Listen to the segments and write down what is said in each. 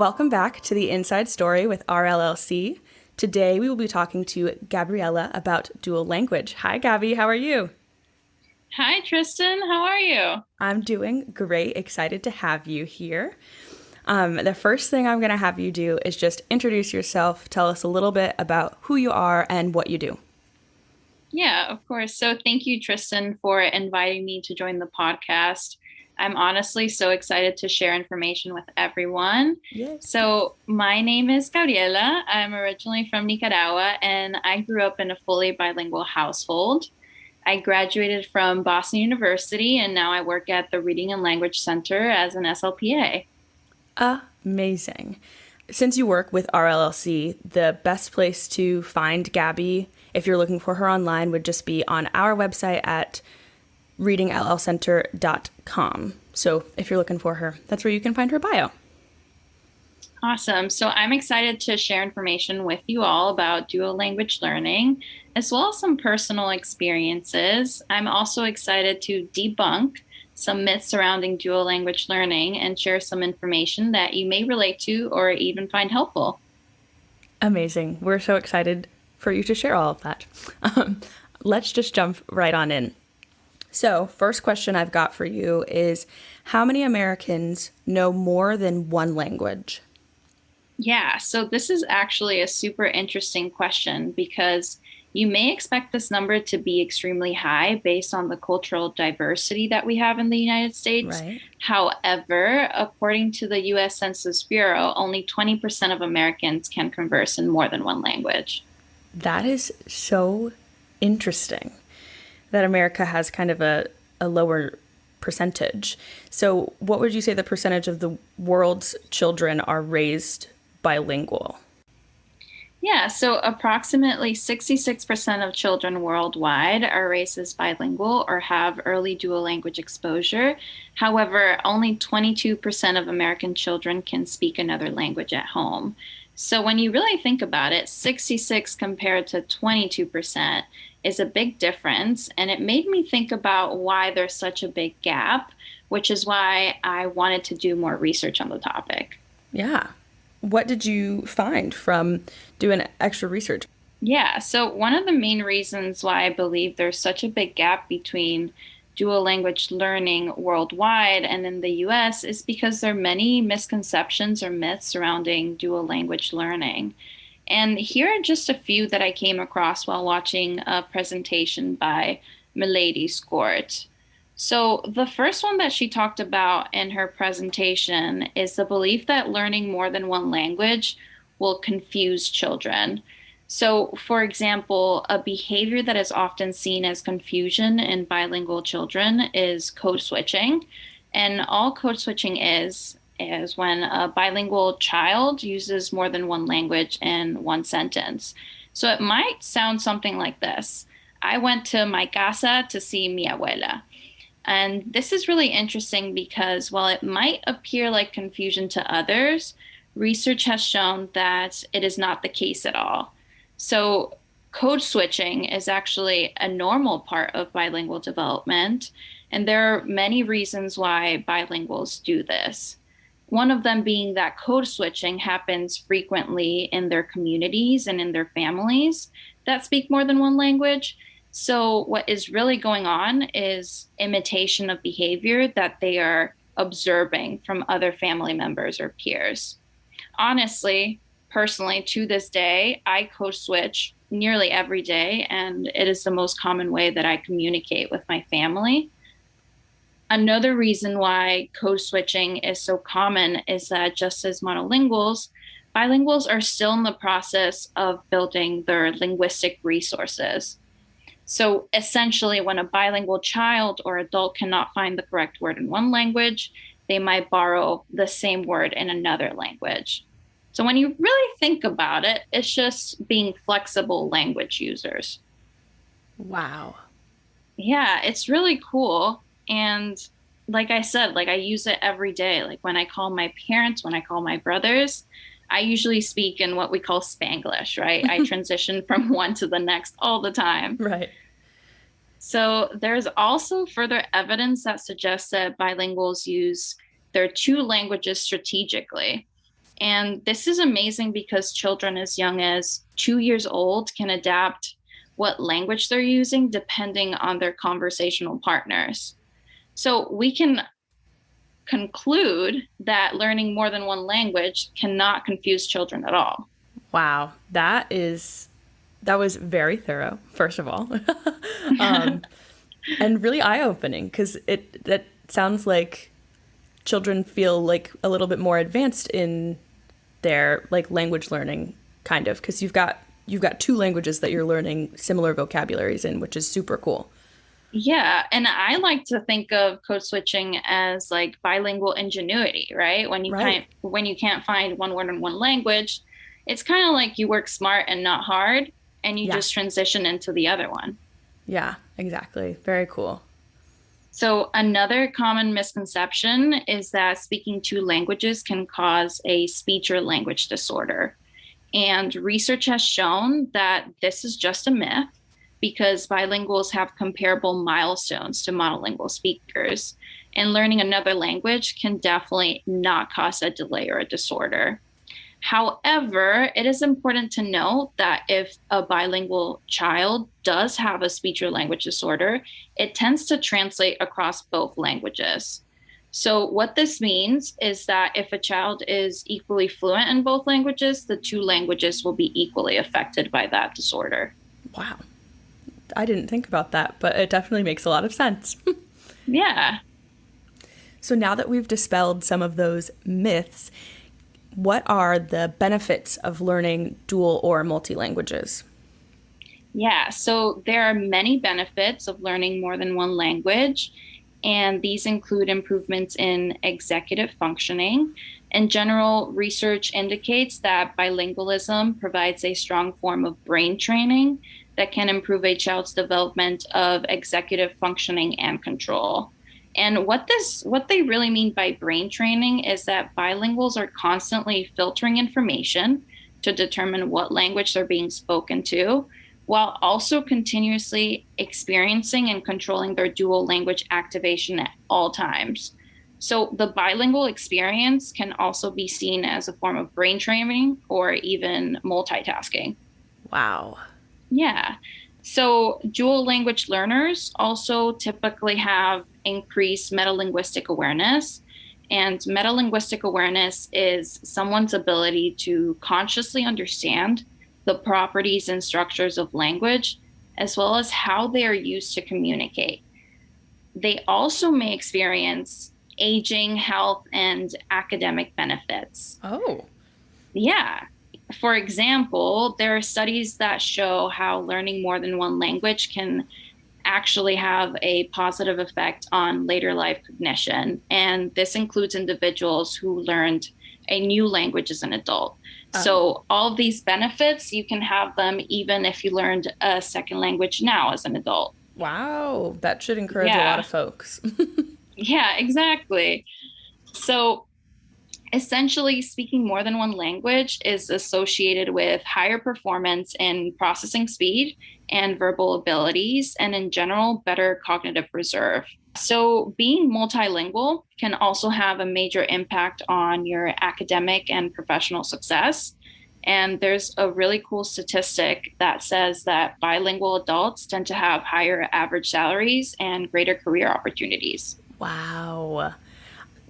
Welcome back to the Inside Story with RLLC. Today we will be talking to Gabriela about dual language. Hi, Gaby. How are you? Hi, Tristan. How are you? I'm doing great. Excited to have you here. The first thing I'm going to have you do is just introduce yourself. Tell us a little bit about who you are and what you do. Yeah, of course. So thank you, Tristan, for inviting me to join the podcast. I'm honestly so excited to share information with everyone. Yay. So, my name is Gabriela. I'm originally from Nicaragua and I grew up in a fully bilingual household. I graduated from Boston University and now I work at the Reading and Language Center as an SLPA. Amazing. Since you work with RLLC, the best place to find Gaby, if you're looking for her online, would just be on our website at readingllcenter.com. So if you're looking for her, that's where you can find her bio. Awesome. So I'm excited to share information with you all about dual language learning, as well as some personal experiences. I'm also excited to debunk some myths surrounding dual language learning and share some information that you may relate to or even find helpful. Amazing. We're so excited for you to share all of that. Let's just jump right on in. So, first question I've got for you is, how many Americans know more than one language? Yeah, so this is actually a super interesting question because you may expect this number to be extremely high based on the cultural diversity that we have in the United States. Right. However, according to the US Census Bureau, only 20% of Americans can converse in more than one language. That is so interesting that America has kind of a lower percentage. So, what would you say the percentage of the world's children are raised bilingual? Yeah, so approximately 66% of children worldwide are raised as bilingual or have early dual language exposure. However, only 22% of American children can speak another language at home. So when you really think about it, 66 compared to 22% is a big difference. And it made me think about why there's such a big gap, which is why I wanted to do more research on the topic. Yeah. What did you find from doing extra research? Yeah, so one of the main reasons why I believe there's such a big gap between dual language learning worldwide and in the US is because there are many misconceptions or myths surrounding dual language learning. And here are just a few that I came across while watching a presentation by Milady Scort. So, the first one that she talked about in her presentation is the belief that learning more than one language will confuse children. So, for example, a behavior that is often seen as confusion in bilingual children is code switching. And all code switching is when a bilingual child uses more than one language in one sentence. So, it might sound something like this: I went to my casa to see mi abuela. And this is really interesting because while it might appear like confusion to others, research has shown that it is not the case at all. So, code switching is actually a normal part of bilingual development, and there are many reasons why bilinguals do this. One of them being that code switching happens frequently in their communities and in their families that speak more than one language. So, what is really going on is imitation of behavior that they are observing from other family members or peers. Honestly, personally, to this day, I code switch nearly every day, and it is the most common way that I communicate with my family. Another reason why code switching is so common is that just as monolinguals, bilinguals are still in the process of building their linguistic resources. So essentially, when a bilingual child or adult cannot find the correct word in one language, they might borrow the same word in another language. So when you really think about it, it's just being flexible language users. Wow. Yeah, it's really cool. And like I said, like I use it every day. Like when I call my parents, when I call my brothers, I usually speak in what we call Spanglish, right? I transition from one to the next all the time. Right. So there's also further evidence that suggests that bilinguals use their two languages strategically. And this is amazing because children as young as 2 years old can adapt what language they're using depending on their conversational partners. So we can conclude that learning more than one language cannot confuse children at all. Wow, that was very thorough, first of all. um, and really eye-opening because it that sounds like children feel like a little bit more advanced in their like language learning kind of because you've got two languages that you're learning similar vocabularies in, which is super cool. Yeah, and I like to think of code switching as like bilingual ingenuity, right? Right. When you can't find one word in one language, it's kind of like you work smart and not hard, and you Yeah. just transition into the other one. Yeah, exactly. Very cool. So another common misconception is that speaking two languages can cause a speech or language disorder. And research has shown that this is just a myth because bilinguals have comparable milestones to monolingual speakers. And learning another language can definitely not cause a delay or a disorder. However, it is important to note that if a bilingual child does have a speech or language disorder, it tends to translate across both languages. So, what this means is that if a child is equally fluent in both languages, the two languages will be equally affected by that disorder. Wow. I didn't think about that, but it definitely makes a lot of sense. Yeah. So now that we've dispelled some of those myths, what are the benefits of learning dual or multi languages? Yeah, so there are many benefits of learning more than one language, and these include improvements in executive functioning. In general, research indicates that bilingualism provides a strong form of brain training that can improve a child's development of executive functioning and control. And what they really mean by brain training is that bilinguals are constantly filtering information to determine what language they're being spoken to, while also continuously experiencing and controlling their dual language activation at all times. So the bilingual experience can also be seen as a form of brain training or even multitasking. Wow. Yeah. So dual language learners also typically have increased metalinguistic awareness. And metalinguistic awareness is someone's ability to consciously understand the properties and structures of language, as well as how they are used to communicate. They also may experience aging, health, and academic benefits. Oh, Yeah. For example, there are studies that show how learning more than one language can actually have a positive effect on later life cognition. And this includes individuals who learned a new language as an adult. oh, So, all of these benefits, you can have them even if you learned a second language now as an adult. wow. That should encourage a lot Yeah, of folks. yeah, exactly. So, essentially, speaking more than one language is associated with higher performance in processing speed and verbal abilities, and in general, better cognitive reserve. So, being multilingual can also have a major impact on your academic and professional success. And there's a really cool statistic that says that bilingual adults tend to have higher average salaries and greater career opportunities. Wow.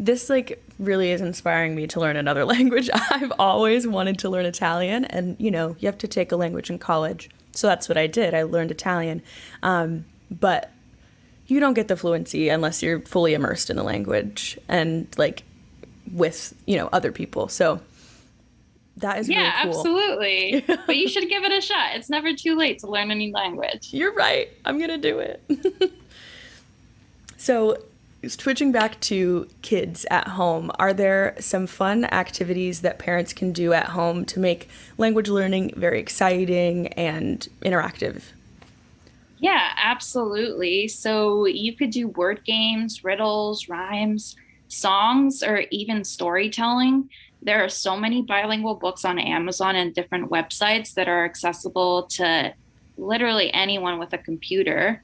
This like really is inspiring me to learn another language. I've always wanted to learn Italian, and you have to take a language in college. So that's what I did. I learned Italian. But you don't get the fluency unless you're fully immersed in the language and like with, other people. So that is really Yeah, cool. absolutely. But you should give it a shot. It's never too late to learn a new language. You're right. I'm going to do it. So, switching back to kids at home, are there some fun activities that parents can do at home to make language learning very exciting and interactive? Yeah, absolutely. So you could do word games, riddles, rhymes, songs, or even storytelling. There are so many bilingual books on Amazon and different websites that are accessible to literally anyone with a computer.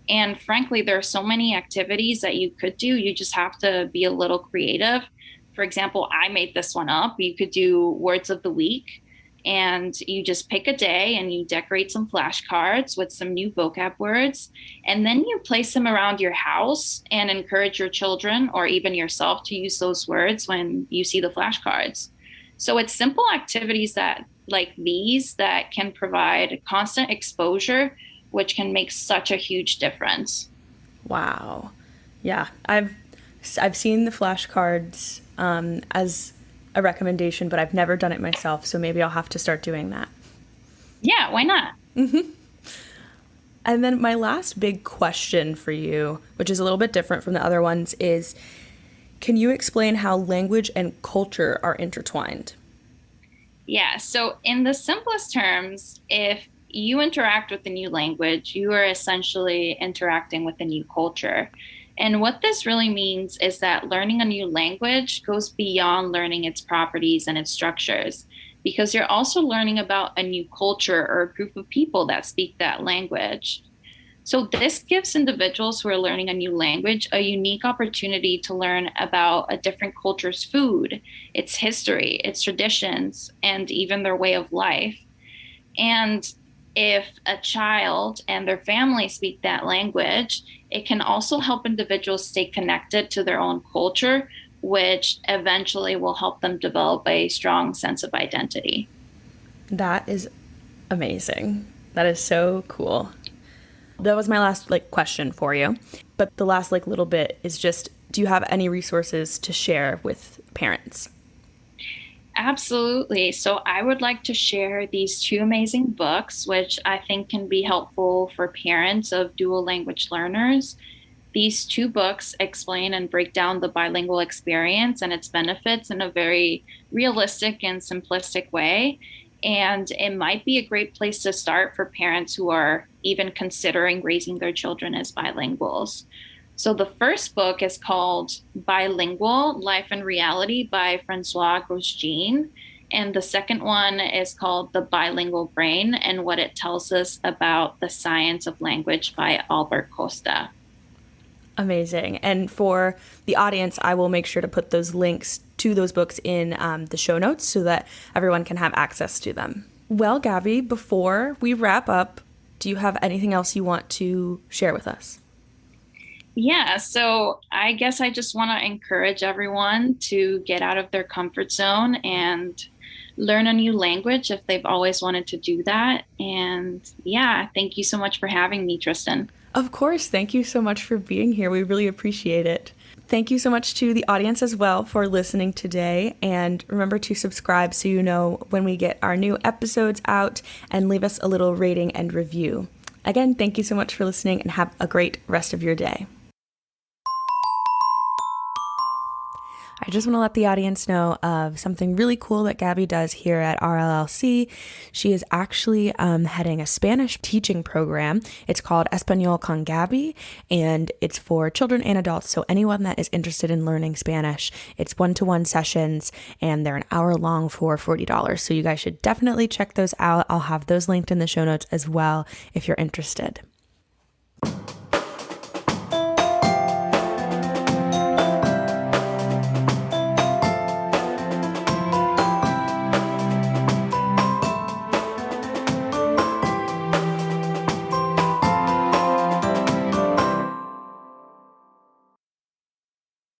And frankly, there are so many activities that you could do. You just have to be a little creative. For example, I made this one up. You could do words of the week, and you just pick a day and you decorate some flashcards with some new vocab words, and then you place them around your house and encourage your children or even yourself to use those words when you see the flashcards. So it's simple activities that like these that can provide constant exposure, which can make such a huge difference. Wow. Yeah, I've seen the flashcards as a recommendation, but I've never done it myself, so maybe I'll have to start doing that. Yeah, why not? And then my last big question for you, which is a little bit different from the other ones, is can you explain how language and culture are intertwined? Yeah, so in the simplest terms, if you interact with a new language, you are essentially interacting with a new culture. And what this really means is that learning a new language goes beyond learning its properties and its structures, because you're also learning about a new culture or a group of people that speak that language. So, this gives individuals who are learning a new language a unique opportunity to learn about a different culture's food, its history, its traditions, and even their way of life. And if a child and their family speak that language, it can also help individuals stay connected to their own culture, which eventually will help them develop a strong sense of identity. That is amazing. That is so cool. That was my last question for you. But the last little bit is just, do you have any resources to share with parents? Absolutely. So I would like to share these two amazing books, which I think can be helpful for parents of dual language learners. These two books explain and break down the bilingual experience and its benefits in a very realistic and simplistic way. And it might be a great place to start for parents who are even considering raising their children as bilinguals. So the first book is called Bilingual, Life and Reality by François Grosjean. And the second one is called The Bilingual Brain and What It Tells Us About the Science of Language by Albert Costa. Amazing. And for the audience, I will make sure to put those links to those books in the show notes so that everyone can have access to them. Well, Gaby, before we wrap up, do you have anything else you want to share with us? Yeah, so I guess I just want to encourage everyone to get out of their comfort zone and learn a new language if they've always wanted to do that. And yeah, thank you so much for having me, Tristan. Of course. Thank you so much for being here. We really appreciate it. Thank you so much to the audience as well for listening today. And remember to subscribe so you know when we get our new episodes out, and leave us a little rating and review. Again, thank you so much for listening, and have a great rest of your day. I just want to let the audience know of something really cool that Gaby does here at RLLC. She is actually heading a Spanish teaching program. It's called Español con Gaby, and it's for children and adults. So anyone that is interested in learning Spanish, it's one-to-one sessions, and they're an hour long for $40. So you guys should definitely check those out. I'll have those linked in the show notes as well if you're interested.